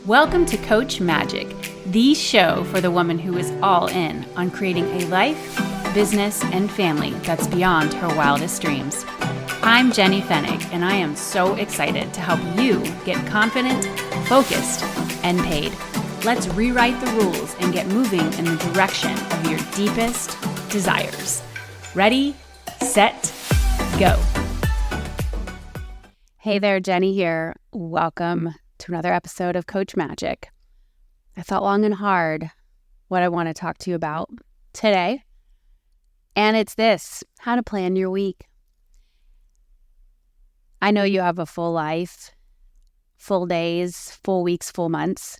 Welcome to Coach Magic, the show for the woman who is all in on creating a life, business, and family that's beyond her wildest dreams. I'm Jenny Fennig, and I am so excited to help you get confident, focused, and paid. Let's rewrite the rules and get moving in the direction of your deepest desires. Ready, set, go. Hey there, Jenny here. Welcome to another episode of Coach Magic. I thought long and hard what I want to talk to you about today. And it's this: how to plan your week. I know you have a full life, full days, full weeks, full months.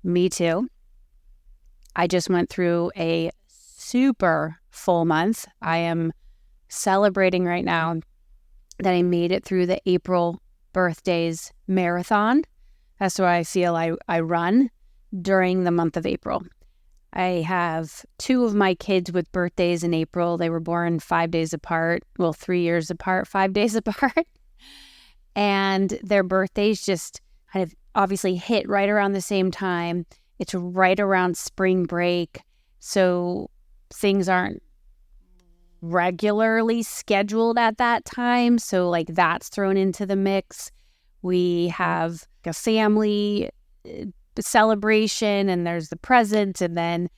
Me too. I just went through a super full month. I am celebrating right now that I made it through the April birthdays marathon. That's what I feel I run during the month of April. I have two of my kids with birthdays in April. They were born 5 days apart. Well, 3 years apart, 5 days apart. And their birthdays just kind of obviously hit right around the same time. It's right around spring break. So things aren't regularly scheduled at that time. So like that's thrown into the mix. We have a family celebration and there's the presents, and then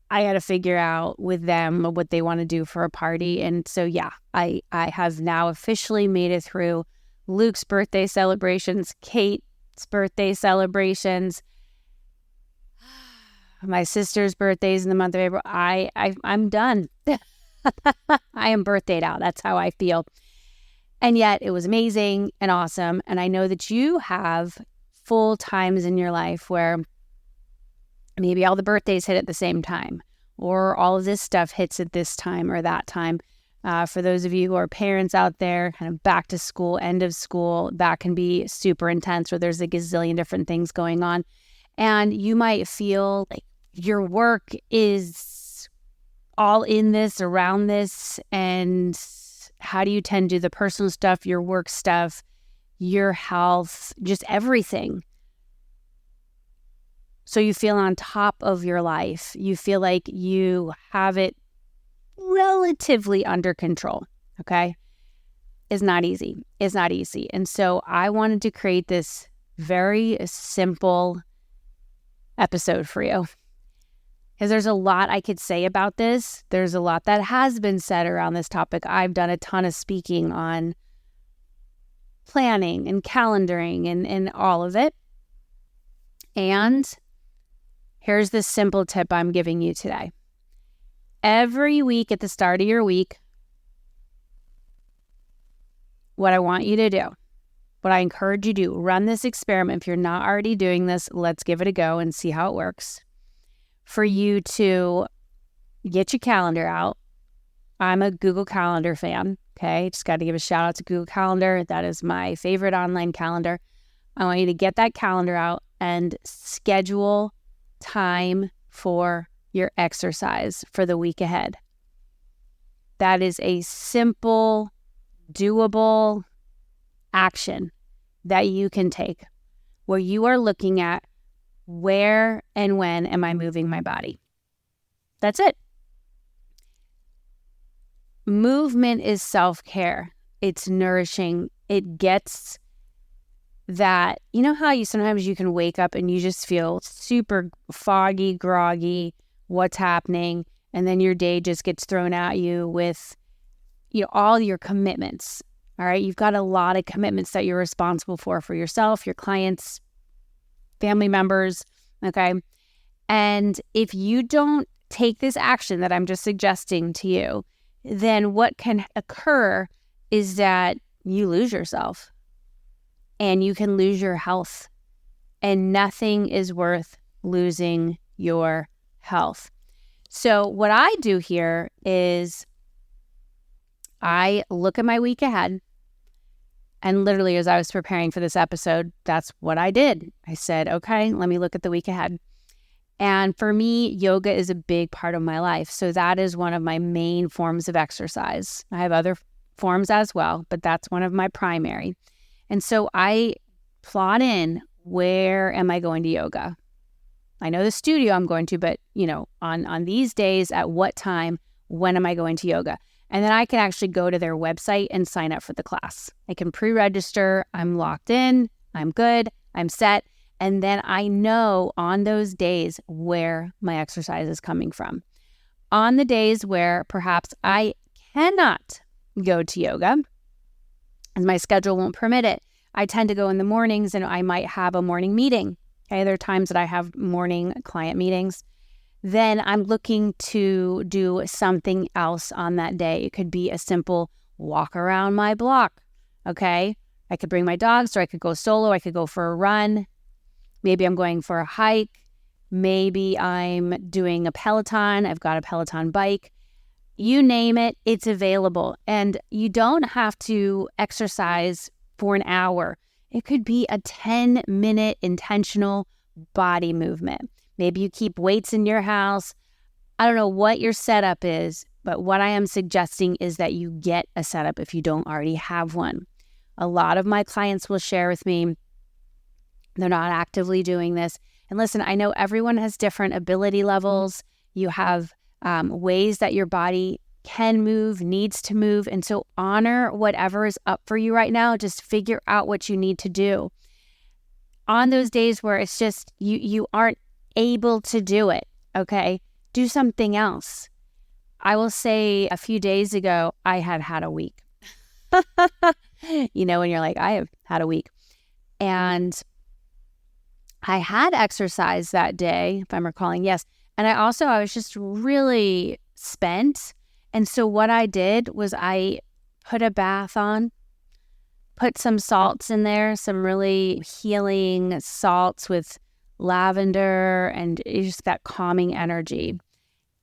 I got to figure out with them what they want to do for a party. And so, yeah, I have now officially made it through Luke's birthday celebrations, Kate's birthday celebrations, my sister's birthdays in the month of April. I'm done. I am birthdayed out. That's how I feel. And yet it was amazing and awesome. And I know that you have full times in your life where maybe all the birthdays hit at the same time, or all of this stuff hits at this time or that time. For those of you who are parents out there, kind of back to school, end of school, that can be super intense, where there's a gazillion different things going on. And you might feel like your work is all in this, around this, and how do you tend to do the personal stuff, your work stuff, your health, just everything. So you feel on top of your life. You feel like you have it relatively under control, okay? It's not easy. It's not easy. And so I wanted to create this very simple episode for you, because there's a lot I could say about this. There's a lot that has been said around this topic. I've done a ton of speaking on planning and calendaring and all of it. And here's the simple tip I'm giving you today. Every week at the start of your week, what I want you to do, what I encourage you to do, run this experiment. If you're not already doing this, let's give it a go and see how it works. For you to get your calendar out. I'm a Google Calendar fan, okay? Just got to give a shout out to Google Calendar. That is my favorite online calendar. I want you to get that calendar out and schedule time for your exercise for the week ahead. That is a simple, doable action that you can take, where you are looking at where and when am I moving my body. That's it. Movement is self-care. It's nourishing. It gets that, you know how sometimes you can wake up and you just feel super foggy, groggy, what's happening, and then your day just gets thrown at you with all your commitments. All right, you've got a lot of commitments that you're responsible for yourself, your clients, family members, okay? And if you don't take this action that I'm just suggesting to you, then what can occur is that you lose yourself and you can lose your health. And nothing is worth losing your health. So what I do here is I look at my week ahead. And literally, as I was preparing for this episode, that's what I did. I said, okay, let me look at the week ahead. And for me, yoga is a big part of my life. So that is one of my main forms of exercise. I have other forms as well, but that's one of my primary. And so I plot in where am I going to yoga? I know the studio I'm going to, but on these days, at what time, when am I going to yoga? And then I can actually go to their website and sign up for the class. I can pre-register. I'm locked in. I'm good. I'm set. And then I know on those days where my exercise is coming from. On the days where perhaps I cannot go to yoga, and my schedule won't permit it, I tend to go in the mornings, and I might have a morning meeting. Okay, there are times that I have morning client meetings. Then I'm looking to do something else on that day. It could be a simple walk around my block. Okay, I could bring my dogs, or I could go solo. I could go for a run. Maybe I'm going for a hike. Maybe I'm doing a Peloton. I've got a Peloton bike. You name it, it's available. And you don't have to exercise for an hour. It could be a 10-minute intentional body movement. Maybe you keep weights in your house. I don't know what your setup is, but what I am suggesting is that you get a setup if you don't already have one. A lot of my clients will share with me they're not actively doing this. And listen, I know everyone has different ability levels. You have ways that your body can move, needs to move. And so honor whatever is up for you right now. Just figure out what you need to do. On those days where it's just you aren't able to do it, okay, do something else. I will say a few days ago, I had a week. When you're like, I have had a week. And I had exercise that day, if I'm recalling, yes. And I was just really spent. And so what I did was I put a bath on, put some salts in there, some really healing salts with lavender and just that calming energy.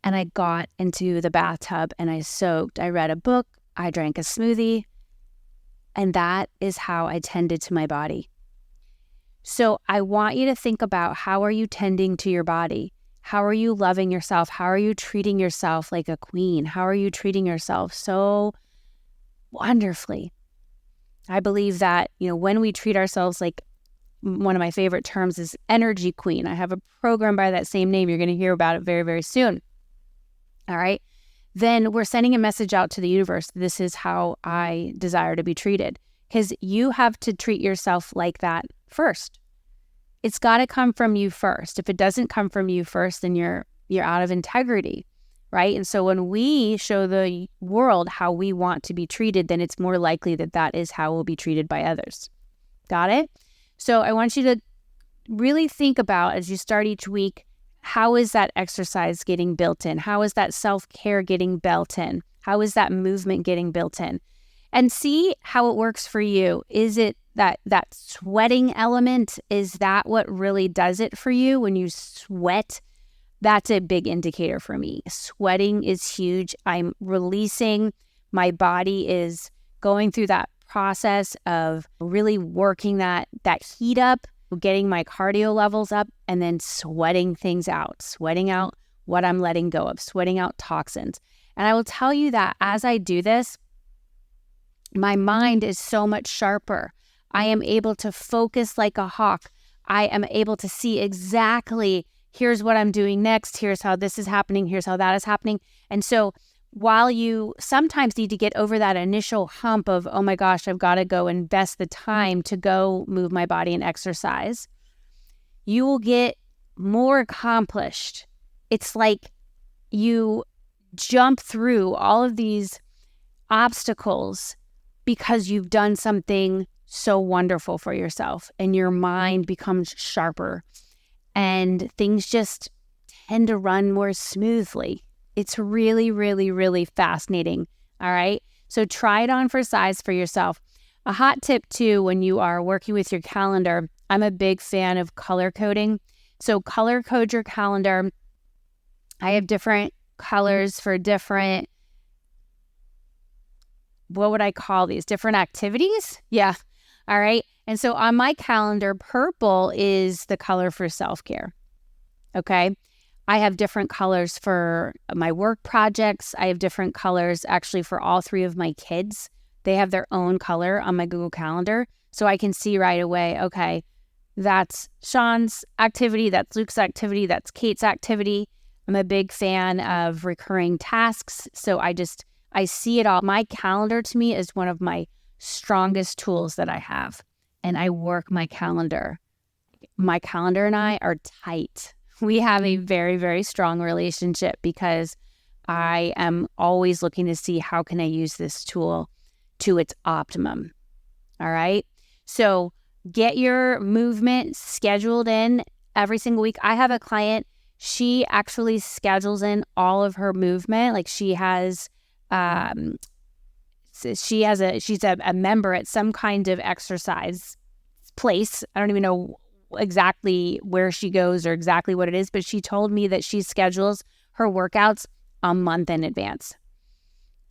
And I got into the bathtub and I soaked. I read a book, I drank a smoothie, and that is how I tended to my body. So I want you to think about, how are you tending to your body? How are you loving yourself? How are you treating yourself like a queen? How are you treating yourself so wonderfully? I believe that, when we treat ourselves like, one of my favorite terms is energy queen. I have a program by that same name. You're going to hear about it very, very soon. All right. Then we're sending a message out to the universe. This is how I desire to be treated. Because you have to treat yourself like that first. It's got to come from you first. If it doesn't come from you first, then you're out of integrity, right? And so when we show the world how we want to be treated, then it's more likely that that is how we'll be treated by others. Got it? So I want you to really think about, as you start each week, how is that exercise getting built in? How is that self-care getting built in? How is that movement getting built in? And see how it works for you. Is it that sweating element? Is that what really does it for you when you sweat? That's a big indicator for me. Sweating is huge. I'm releasing. My body is going through that process of really working that heat up, getting my cardio levels up, and then sweating things out, sweating out what I'm letting go of, sweating out toxins. And I will tell you that as I do this, my mind is so much sharper. I am able to focus like a hawk. I am able to see exactly, here's what I'm doing next. Here's how this is happening. Here's how that is happening. And so while you sometimes need to get over that initial hump of, oh my gosh, I've got to go invest the time to go move my body and exercise, you will get more accomplished. It's like you jump through all of these obstacles because you've done something so wonderful for yourself, and your mind becomes sharper and things just tend to run more smoothly. It's really, really, really fascinating. All right. So try it on for size for yourself. A hot tip too, when you are working with your calendar, I'm a big fan of color coding. So color code your calendar. I have different colors for different, what would I call these? Different activities? Yeah. All right. And so on my calendar, purple is the color for self-care. Okay. I have different colors for my work projects. I have different colors actually for all three of my kids. They have their own color on my Google Calendar. So I can see right away, okay, That's Sean's activity. That's Luke's activity. That's Kate's activity. I'm a big fan of recurring tasks. So I see it all. My calendar to me is one of my strongest tools that I have. And I work my calendar. My calendar and I are tight. We have a very, very strong relationship because I am always looking to see how can I use this tool to its optimum. All right. So get your movement scheduled in every single week. I have a client, she actually schedules in all of her movement. Like she's a member at some kind of exercise place. I don't even know exactly where she goes or exactly what it is, but she told me that she schedules her workouts a month in advance.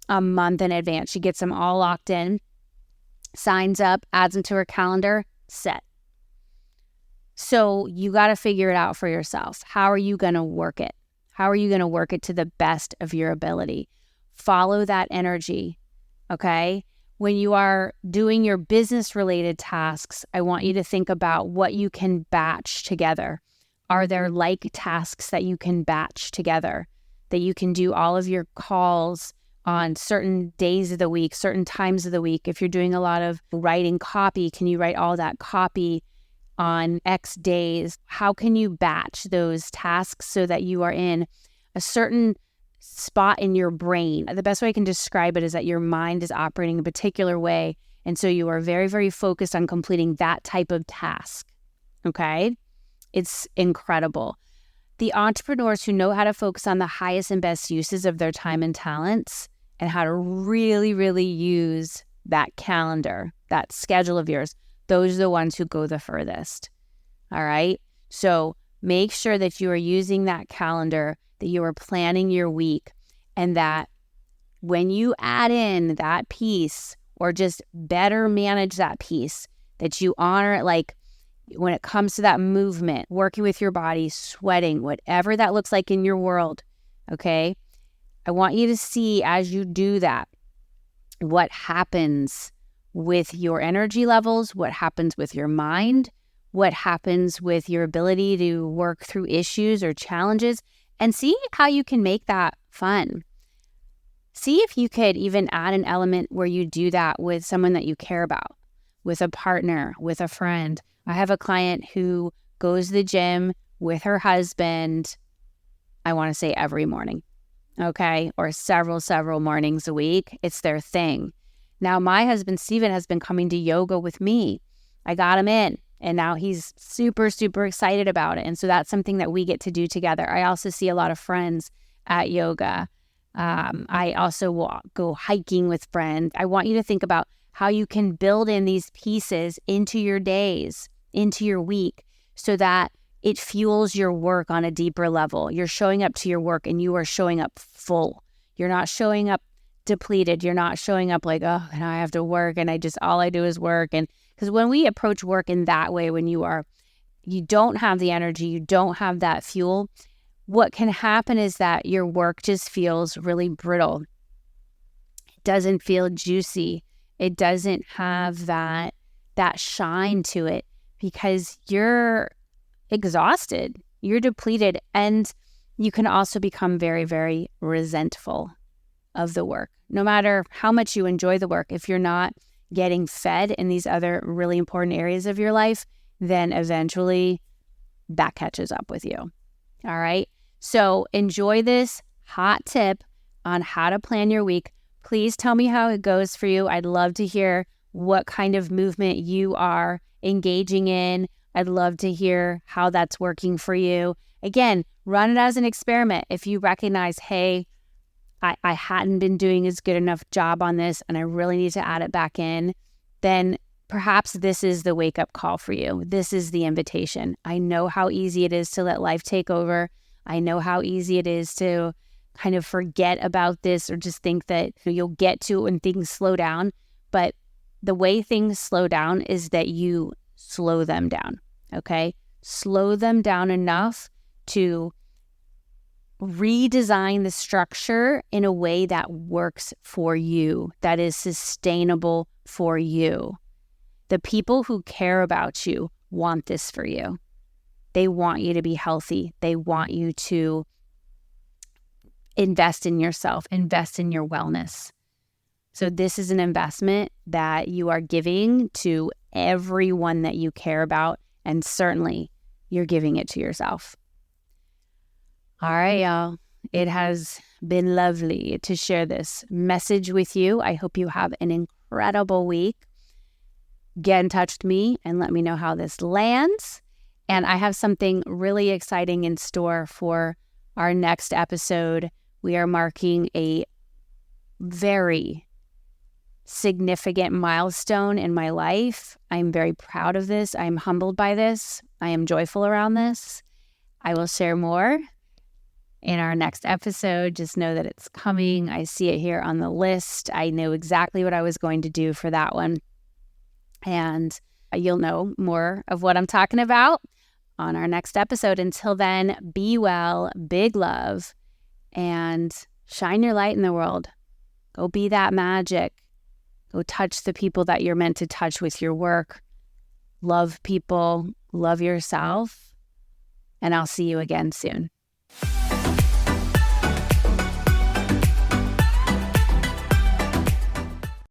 A month in advance. She gets them all locked in, signs up, adds them to her calendar, set. So you got to figure it out for yourself. How are you going to work it? How are you going to work it to the best of your ability? Follow that energy, okay? When you are doing your business-related tasks, I want you to think about what you can batch together. Are there like tasks that you can batch together, that you can do all of your calls on certain days of the week, certain times of the week? If you're doing a lot of writing copy, can you write all that copy on X days? How can you batch those tasks so that you are in a certain spot in your brain? The best way I can describe it is that your mind is operating a particular way. And so you are very, very focused on completing that type of task. Okay? It's incredible. The entrepreneurs who know how to focus on the highest and best uses of their time and talents and how to really, really use that calendar, that schedule of yours, those are the ones who go the furthest. All right? So make sure that you are using that calendar, that you are planning your week, and that when you add in that piece or just better manage that piece, that you honor it. Like when it comes to that movement, working with your body, sweating, whatever that looks like in your world, okay? I want you to see as you do that, what happens with your energy levels, what happens with your mind, what happens with your ability to work through issues or challenges, and see how you can make that fun. See if you could even add an element where you do that with someone that you care about, with a partner, with a friend. I have a client who goes to the gym with her husband, I want to say every morning, okay? Or several mornings a week. It's their thing. Now, my husband, Steven, has been coming to yoga with me. I got him in, and now he's super, super excited about it. And so that's something that we get to do together. I also see a lot of friends at yoga. I also go hiking with friends. I want you to think about how you can build in these pieces into your days, into your week, so that it fuels your work on a deeper level. You're showing up to your work and you are showing up full. You're not showing up depleted. You're not showing up like, oh, now I have to work and all I do is work. And because when we approach work in that way, when you don't have the energy, you don't have that fuel, what can happen is that your work just feels really brittle. It doesn't feel juicy. It doesn't have that shine to it because you're exhausted, you're depleted, and you can also become very, very resentful of the work. No matter how much you enjoy the work, if you're not getting fed in these other really important areas of your life, then eventually that catches up with you. All right. So enjoy this hot tip on how to plan your week. Please tell me how it goes for you. I'd love to hear what kind of movement you are engaging in. I'd love to hear how that's working for you. Again, run it as an experiment. If you recognize, hey, I hadn't been doing as good enough job on this and I really need to add it back in, then perhaps this is the wake-up call for you. This is the invitation. I know how easy it is to let life take over. I know how easy it is to kind of forget about this or just think that you'll get to it when things slow down. But the way things slow down is that you slow them down, okay? Slow them down enough to redesign the structure in a way that works for you, that is sustainable for you. The people who care about you want this for you. They want you to be healthy. They want you to invest in yourself, invest in your wellness. So this is an investment that you are giving to everyone that you care about, and certainly you're giving it to yourself. All right, y'all. It has been lovely to share this message with you. I hope you have an incredible week. Get in touch with me and let me know how this lands. And I have something really exciting in store for our next episode. We are marking a very significant milestone in my life. I'm very proud of this. I'm humbled by this. I am joyful around this. I will share more in our next episode. Just know that it's coming. I see it here on the list. I knew exactly what I was going to do for that one. And you'll know more of what I'm talking about on our next episode. Until then, be well, big love, and shine your light in the world. Go be that magic. Go touch the people that you're meant to touch with your work. Love people, love yourself, and I'll see you again soon.